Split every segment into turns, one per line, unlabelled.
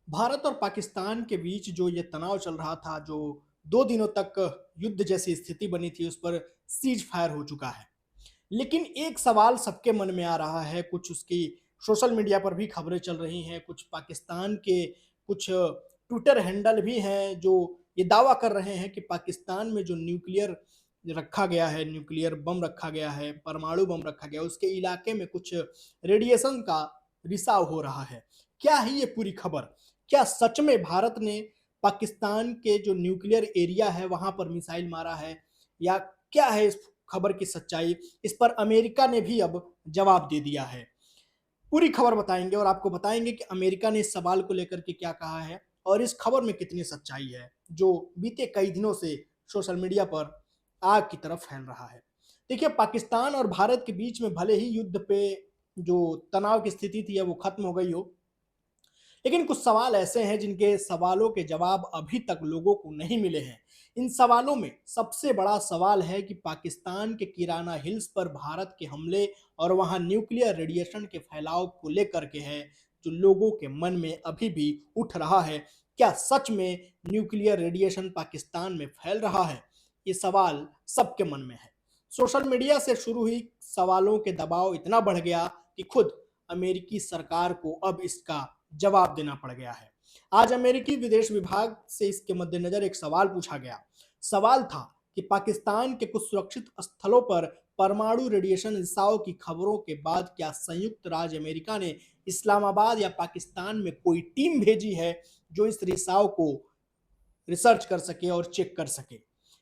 भारत और पाकिस्तान के बीच जो ये तनाव चल रहा था, जो 2 दिनों तक युद्ध जैसी स्थिति बनी थी, उस पर सीज़ फायर हो चुका है। लेकिन एक सवाल सबके मन में आ रहा है, कुछ उसकी सोशल मीडिया पर भी खबरें चल रही हैं, कुछ पाकिस्तान के कुछ ट्विटर हैंडल भी हैं, जो ये दावा कर रहे हैं कि पाकिस्तान में जो न्यूक्लियर रखा गया है, न्यूक्लियर बम रखा गया है, परमाणु बम रखा गया है, उसके इलाके में कुछ रेडिएशन का रिसाव हो रहा है। क्या है ये पूरी खबर? क्या सच में भारत ने पाकिस्तान के जो न्यूक्लियर एरिया है वहां पर मिसाइल मारा है, या क्या है इस खबर की सच्चाई? इस पर अमेरिका ने भी अब जवाब दे दिया है। पूरी खबर बताएंगे और आपको बताएंगे कि अमेरिका ने इस सवाल को लेकर के क्या कहा है और इस खबर में कितनी सच्चाई है, जो बीते कई दिनों से सोशल मीडिया पर आग की तरफ फैल रहा है। देखिए, पाकिस्तान और भारत के बीच में भले ही युद्ध पे जो तनाव की स्थिति थी वो खत्म हो गई हो, लेकिन कुछ सवाल ऐसे हैं जिनके सवालों के जवाब अभी तक लोगों को नहीं मिले हैं। इन सवालों में सबसे बड़ा सवाल है कि पाकिस्तान के किराना हिल्स पर भारत के हमले और वहां न्यूक्लियर रेडिएशन के फैलाव को लेकर के है, जो लोगों के मन में अभी भी उठ रहा है। क्या सच में न्यूक्लियर रेडिएशन पाकिस्तान में फैल रहा है? ये सवाल सबके मन में है। सोशल मीडिया से शुरू हुई सवालों के दबाव इतना बढ़ गया कि खुद अमेरिकी सरकार को अब इसका जवाब देना पड़ गया है। आज अमेरिकी विदेश विभाग से इसके मद्देनजर एक सवाल पूछा गया। सवाल था कि पाकिस्तान के कुछ सुरक्षित स्थलों पर परमाणु रेडिएशन रिसाव की खबरों के बाद क्या संयुक्त राज्य अमेरिका ने इस्लामाबाद या पाकिस्तान में कोई टीम भेजी है जो इस रिसाव को रिसर्च कर सके और चेक कर सके।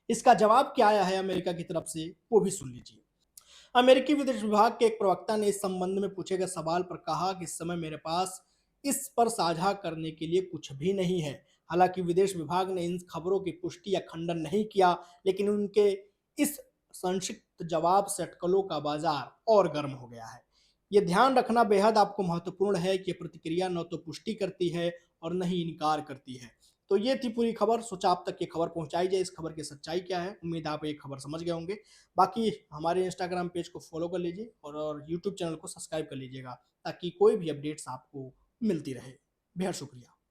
इसका जवाब क्या आया है अमेरिका की तरफ से, वो भी सुन लीजिए। अमेरिकी विदेश विभाग के एक प्रवक्ता ने इस संबंध में पूछे गए सवाल पर कहा कि इस समय मेरे पास इस पर साझा करने के लिए कुछ भी नहीं है। हालांकि विदेश विभाग ने इन खबरों की पुष्टि या खंडन नहीं किया, लेकिन उनके इस संक्षिप्त जवाब से अटकलों का बाजार और गर्म हो गया है। ये ध्यान रखना बेहद आपको महत्वपूर्ण है कि प्रतिक्रिया न तो पुष्टि करती है और न ही इनकार करती है। तो ये थी पूरी खबर। सोचा आप तक ये खबर पहुंचाई जाए, इस खबर की सच्चाई क्या है। उम्मीद आप ये खबर समझ गए होंगे। बाकी हमारे इंस्टाग्राम पेज को फॉलो कर लीजिए और यूट्यूब चैनल को सब्सक्राइब कर लीजिएगा, ताकि कोई भी अपडेट्स आपको मिलती रहे। बेहद शुक्रिया।